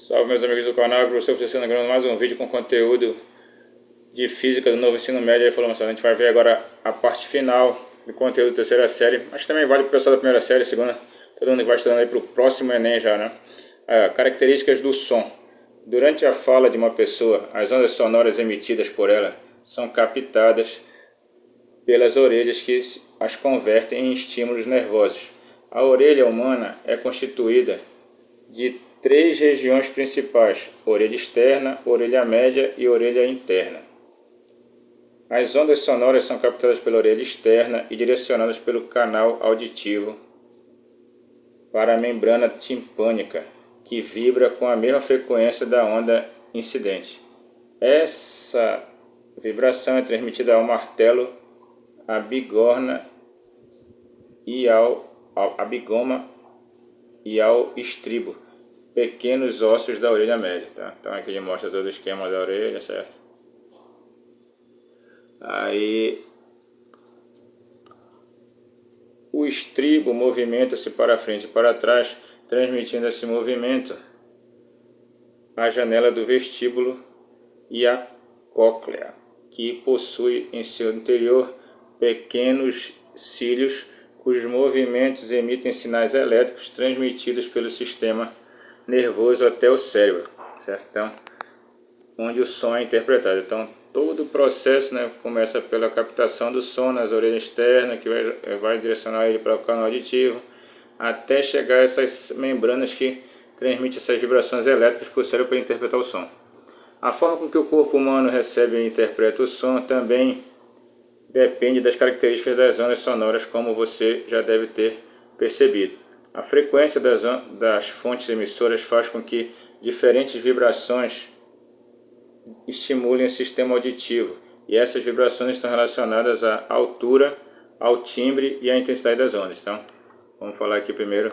Salve meus amigos do canal, professor Cristiano gravando mais um vídeo com conteúdo de física do novo ensino médio e formação. A gente vai ver agora a parte final do conteúdo da terceira série, mas também vale para o pessoal da primeira série, segunda, todo mundo vai estudando aí para o próximo Enem já, né? Características do som. Durante a fala de uma pessoa, as ondas sonoras emitidas por ela são captadas pelas orelhas que as convertem em estímulos nervosos. A orelha humana é constituída de três regiões principais: orelha externa, orelha média e orelha interna. As ondas sonoras são captadas pela orelha externa e direcionadas pelo canal auditivo para a membrana timpânica, que vibra com a mesma frequência da onda incidente. Essa vibração é transmitida ao martelo, à bigorna e à bigoma e ao estribo, pequenos ossos da orelha média, tá? Então aqui ele mostra todo o esquema da orelha, certo? Aí o estribo movimenta-se para frente e para trás, transmitindo esse movimento à janela do vestíbulo e à cóclea, que possui em seu interior pequenos cílios cujos movimentos emitem sinais elétricos transmitidos pelo sistema nervoso até o cérebro, certo? Então, onde o som é interpretado. Então, todo o processo, né, começa pela captação do som nas orelhas externas, que vai direcionar ele para o canal auditivo, até chegar a essas membranas que transmitem essas vibrações elétricas para o cérebro para interpretar o som. A forma com que o corpo humano recebe e interpreta o som também depende das características das ondas sonoras, como você já deve ter percebido. A frequência das fontes emissoras faz com que diferentes vibrações estimulem o sistema auditivo, e essas vibrações estão relacionadas à altura, ao timbre e à intensidade das ondas. Então, vamos falar aqui primeiro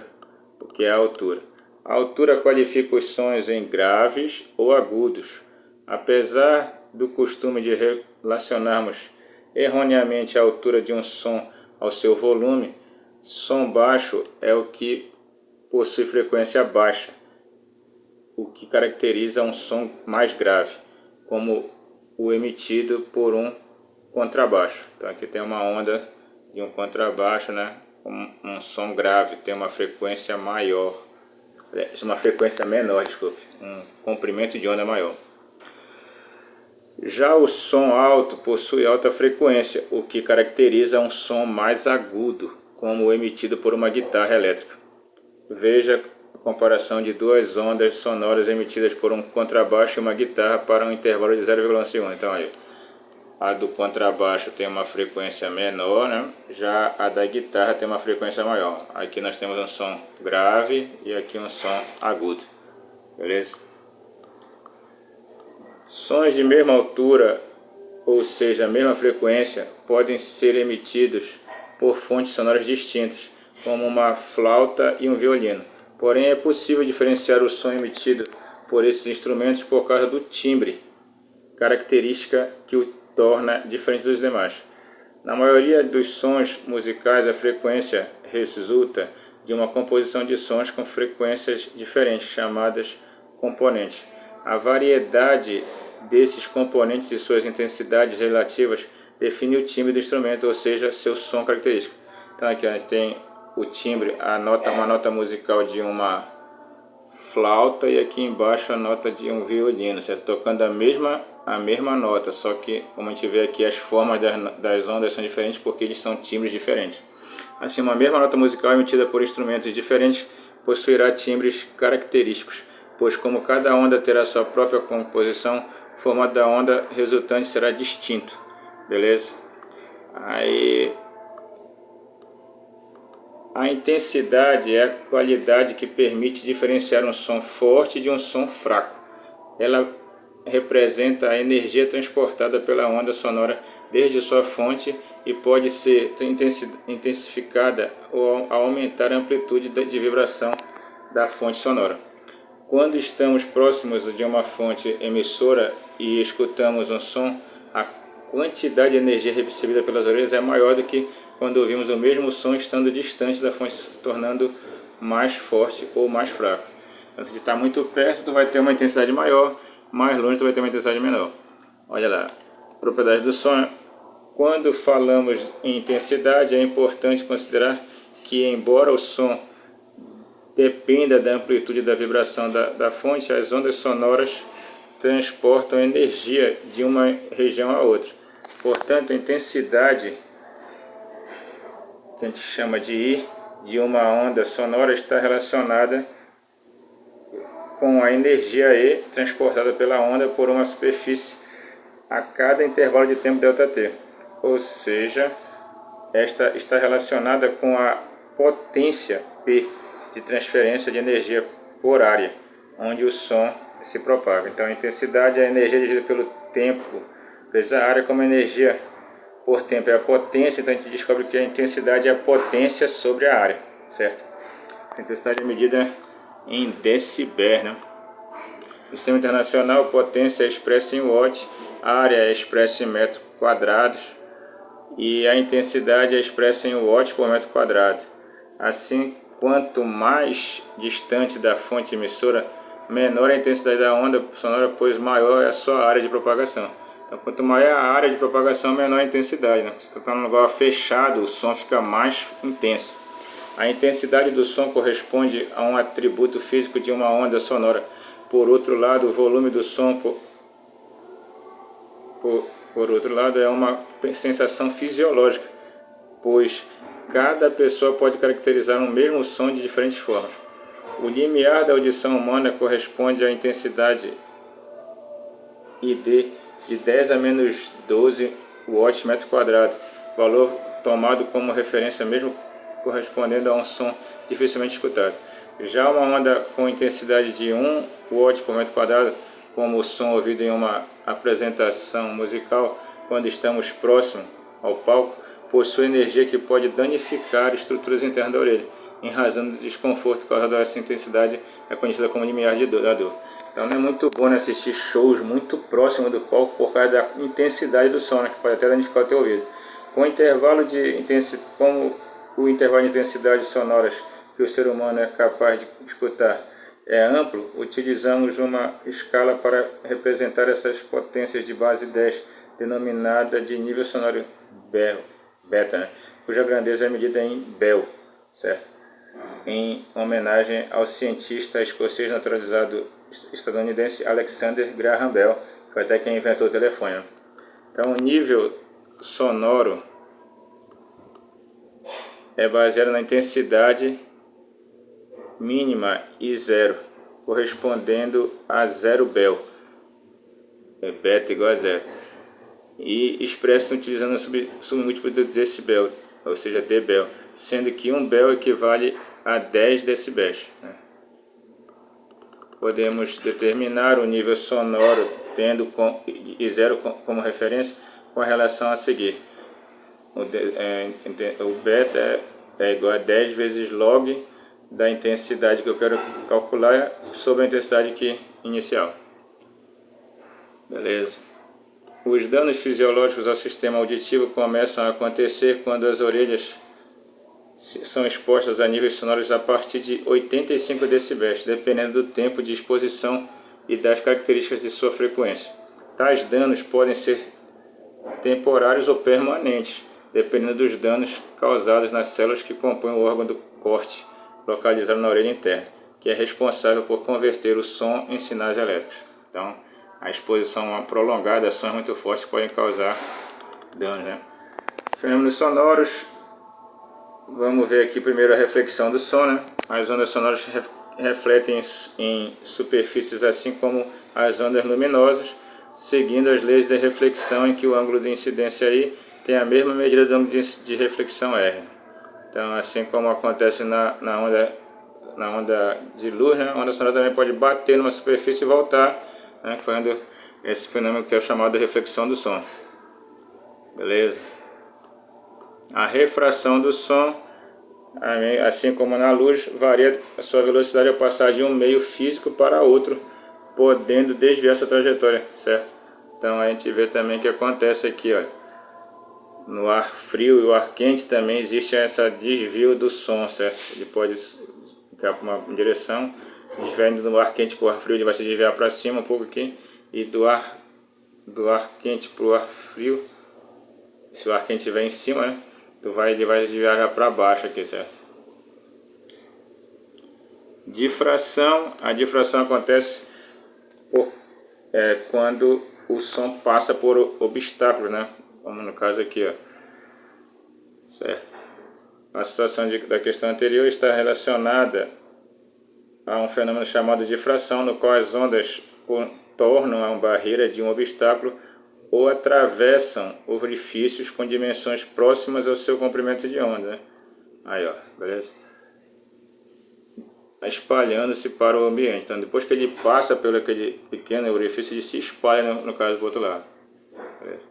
o que é a altura. A altura qualifica os sons em graves ou agudos. Apesar do costume de relacionarmos erroneamente a altura de um som ao seu volume, som baixo é o que possui frequência baixa, o que caracteriza um som mais grave, como o emitido por um contrabaixo. Então aqui tem uma onda de um contrabaixo, né? Um som grave, tem uma frequência maior, uma frequência menor, desculpe, um comprimento de onda maior. Já o som alto possui alta frequência, o que caracteriza um som mais agudo, como o emitido por uma guitarra elétrica. Veja a comparação de duas ondas sonoras emitidas por um contrabaixo e uma guitarra para um intervalo de 0,1 segundo. Então aí, a do contrabaixo tem uma frequência menor, né? Já a da guitarra tem uma frequência maior. Aqui nós temos um som grave e aqui um som agudo, beleza? Sons de mesma altura, ou seja, a mesma frequência, podem ser emitidos por fontes sonoras distintas, como uma flauta e um violino. Porém, é possível diferenciar o som emitido por esses instrumentos por causa do timbre, característica que o torna diferente dos demais. Na maioria dos sons musicais, a frequência resulta de uma composição de sons com frequências diferentes, chamadas componentes. A variedade desses componentes e suas intensidades relativas define o timbre do instrumento, ou seja, seu som característico. Então aqui a gente tem o timbre, uma nota musical de uma flauta, e aqui embaixo a nota de um violino, certo? Tocando a mesma nota, só que como a gente vê aqui, as formas das ondas são diferentes porque eles são timbres diferentes. Assim, uma mesma nota musical emitida por instrumentos diferentes possuirá timbres característicos, pois como cada onda terá sua própria composição, o formato da onda resultante será distinto, beleza? Aí, a intensidade é a qualidade que permite diferenciar um som forte de um som fraco. Ela representa a energia transportada pela onda sonora desde sua fonte e pode ser intensificada ou aumentar a amplitude de vibração da fonte sonora. Quando estamos próximos de uma fonte emissora e escutamos um som, a quantidade de energia recebida pelas orelhas é maior do que quando ouvimos o mesmo som estando distante da fonte, se tornando mais forte ou mais fraco. Então, se está muito perto, tu vai ter uma intensidade maior, mais longe tu vai ter uma intensidade menor. Olha lá, propriedade do som. Quando falamos em intensidade, é importante considerar que, embora o som dependa da amplitude da vibração da fonte, as ondas sonoras transportam energia de uma região a outra. Portanto, a intensidade, que a gente chama de I, de uma onda sonora está relacionada com a energia E transportada pela onda por uma superfície a cada intervalo de tempo ΔT. Ou seja, esta está relacionada com a potência P de transferência de energia por área, onde o som se propaga. Então, a intensidade é a energia dividida pelo tempo, vezes a área, como energia por tempo é a potência, então a gente descobre que a intensidade é a potência sobre a área, certo? Essa intensidade é medida em decibéis, né? No sistema internacional, potência é expressa em watt, área é expressa em metros quadrados e a intensidade é expressa em watts por metro quadrado. Assim, quanto mais distante da fonte emissora, menor a intensidade da onda sonora, pois maior é a sua área de propagação. Então, quanto maior a área de propagação, menor a intensidade, né? Se tu está num lugar fechado, o som fica mais intenso. A intensidade do som corresponde a um atributo físico de uma onda sonora. Por outro lado, o volume do som, por outro lado, é uma sensação fisiológica, pois cada pessoa pode caracterizar um mesmo som de diferentes formas. O limiar da audição humana corresponde à intensidade ID de 10 a menos 12 watts metro quadrado, valor tomado como referência mesmo correspondendo a um som dificilmente escutado. Já uma onda com intensidade de 1 watt por metro quadrado, como o som ouvido em uma apresentação musical quando estamos próximos ao palco, possui energia que pode danificar estruturas internas da orelha, em razão do desconforto causado a essa intensidade, é conhecida como limiar da dor. Então não é muito bom, né, assistir shows muito próximos do palco por causa da intensidade do som, né, que pode até danificar o teu ouvido. Com o intervalo de intensidade, como o intervalo de intensidade sonoras que o ser humano é capaz de escutar é amplo, utilizamos uma escala para representar essas potências de base 10, denominada de nível sonoro beta, né, cuja grandeza é medida em Bell, certo? Em homenagem ao cientista escocês naturalizado estadunidense Alexander Graham Bell, que foi até quem inventou o telefone. Então, o nível sonoro é baseado na intensidade mínima e zero, correspondendo a 0 Bell, é beta igual a zero, e expresso utilizando o submúltiplo de decibel, ou seja, dBell, sendo que 1 Bell equivale a 10 decibéis, né? Podemos determinar o nível sonoro tendo zero como referência com a relação a seguir. O beta é igual a 10 vezes log da intensidade que eu quero calcular sobre a intensidade inicial. Beleza? Os danos fisiológicos ao sistema auditivo começam a acontecer quando as orelhas são expostas a níveis sonoros a partir de 85 decibéis, dependendo do tempo de exposição e das características de sua frequência. Tais danos podem ser temporários ou permanentes, dependendo dos danos causados nas células que compõem o órgão do corte, localizado na orelha interna, que é responsável por converter o som em sinais elétricos. Então, a exposição prolongada a sons muito fortes podem causar danos, né? Fenômenos sonoros. Vamos ver aqui primeiro a reflexão do som, né? As ondas sonoras refletem em superfícies assim como as ondas luminosas, seguindo as leis da reflexão, em que o ângulo de incidência I tem a mesma medida do ângulo de reflexão R. Então, assim como acontece na onda de luz, né? A onda sonora também pode bater numa superfície e voltar, né? Fazendo esse fenômeno que é chamado de reflexão do som. Beleza? A refração do som, assim como na luz, varia a sua velocidade ao passar de um meio físico para outro, podendo desviar sua trajetória, certo? Então a gente vê também que acontece aqui, ó, no ar frio e o ar quente também existe esse desvio do som, certo? Ele pode ficar para uma direção, Diferente do ar quente para o ar frio, ele vai se desviar para cima um pouco aqui. E do ar quente para o ar frio, se o ar quente estiver em cima, né, ele vai desviar para baixo aqui, certo? Difração. A difração acontece quando o som passa por obstáculos, né? Como no caso aqui, ó. Certo? A situação da questão anterior está relacionada a um fenômeno chamado difração, no qual as ondas tornam a barreira de um obstáculo ou atravessam orifícios com dimensões próximas ao seu comprimento de onda, né? Aí, ó, beleza? Espalhando-se para o ambiente. Então, depois que ele passa pelo aquele pequeno orifício, ele se espalha, no caso, do outro lado. Beleza?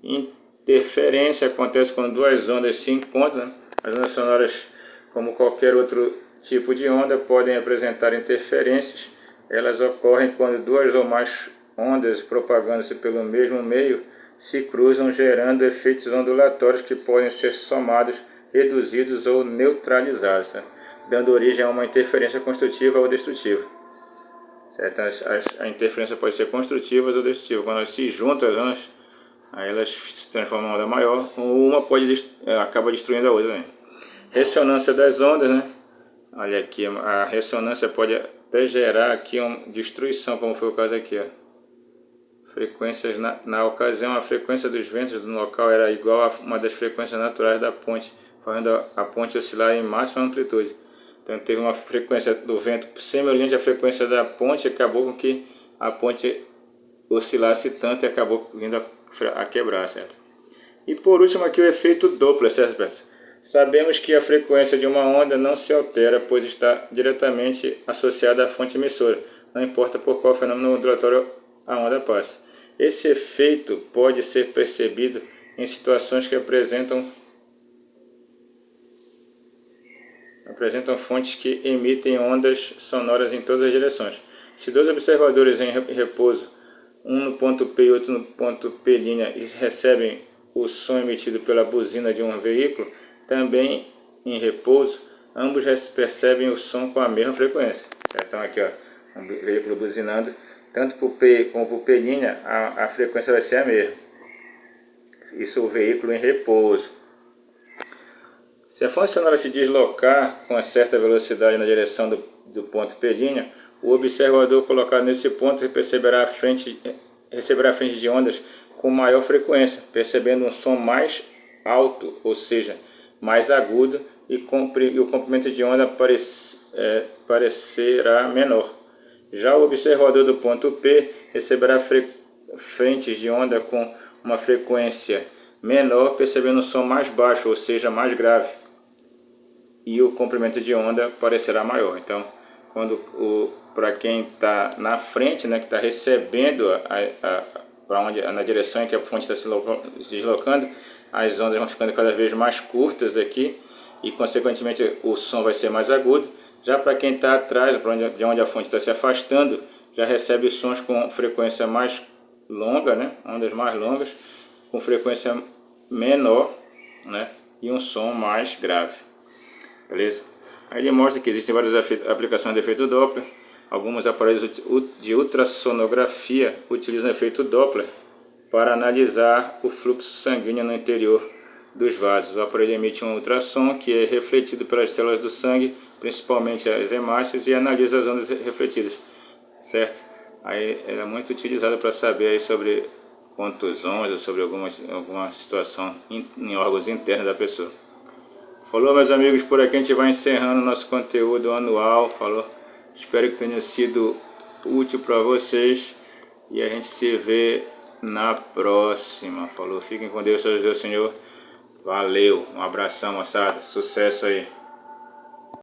Interferência acontece quando duas ondas se encontram, né? As ondas sonoras, como qualquer outro tipo de onda, podem apresentar interferências. Elas ocorrem quando duas ou mais ondas propagando-se pelo mesmo meio se cruzam, gerando efeitos ondulatórios que podem ser somados, reduzidos ou neutralizados, certo? Dando origem a uma interferência construtiva ou destrutiva. Certo? A interferência pode ser construtiva ou destrutiva. Quando elas se juntam as ondas, aí elas se transformam em uma onda maior, ou uma acaba destruindo a outra, né? Ressonância das ondas, né? Olha aqui, a ressonância pode até gerar aqui uma destruição, como foi o caso aqui, ó. Frequências na ocasião, a frequência dos ventos no local era igual a uma das frequências naturais da ponte, fazendo a ponte oscilar em máxima amplitude. Então teve uma frequência do vento semelhante à frequência da ponte, acabou com que a ponte oscilasse tanto e acabou vindo a quebrar, certo? E por último aqui o efeito Doppler, certo, pessoal? Sabemos que a frequência de uma onda não se altera, pois está diretamente associada à fonte emissora, não importa por qual fenômeno ondulatório a onda passa. Esse efeito pode ser percebido em situações que apresentam fontes que emitem ondas sonoras em todas as direções. Se dois observadores em repouso, um no ponto P e outro no ponto P', recebem o som emitido pela buzina de um veículo, também em repouso, ambos percebem o som com a mesma frequência. Então aqui, ó, um veículo buzinando, tanto para o P como para o P', a frequência vai ser a mesma. Isso é o veículo em repouso. Se a fonte sonora se deslocar com uma certa velocidade na direção do ponto P', o observador colocado nesse ponto receberá a frente de ondas com maior frequência, percebendo um som mais alto, ou seja, mais agudo, e o comprimento de onda parecerá menor. Já o observador do ponto P receberá frentes de onda com uma frequência menor, percebendo um som mais baixo, ou seja, mais grave, e o comprimento de onda parecerá maior. Então, para quem está na frente, né, que está recebendo na direção em que a fonte está se deslocando, as ondas vão ficando cada vez mais curtas aqui e, consequentemente, o som vai ser mais agudo. Já para quem está atrás, de onde a fonte está se afastando, já recebe sons com frequência mais longa, né, ondas mais longas, com frequência menor, né, e um som mais grave. Beleza? Aí ele mostra que existem várias aplicações de efeito Doppler. Alguns aparelhos de ultrassonografia utilizam o efeito Doppler para analisar o fluxo sanguíneo no interior dos vasos. O aparelho emite um ultrassom que é refletido pelas células do sangue, principalmente as hemácias, e analisa as ondas refletidas, certo? Aí ela é muito utilizada para saber aí sobre contusões ou sobre alguma situação em órgãos internos da pessoa. Falou, meus amigos, por aqui a gente vai encerrando nosso conteúdo anual. Falou, espero que tenha sido útil para vocês e a gente se vê na próxima. Falou, fiquem com Deus, Senhor. Valeu, um abração, moçada, sucesso aí.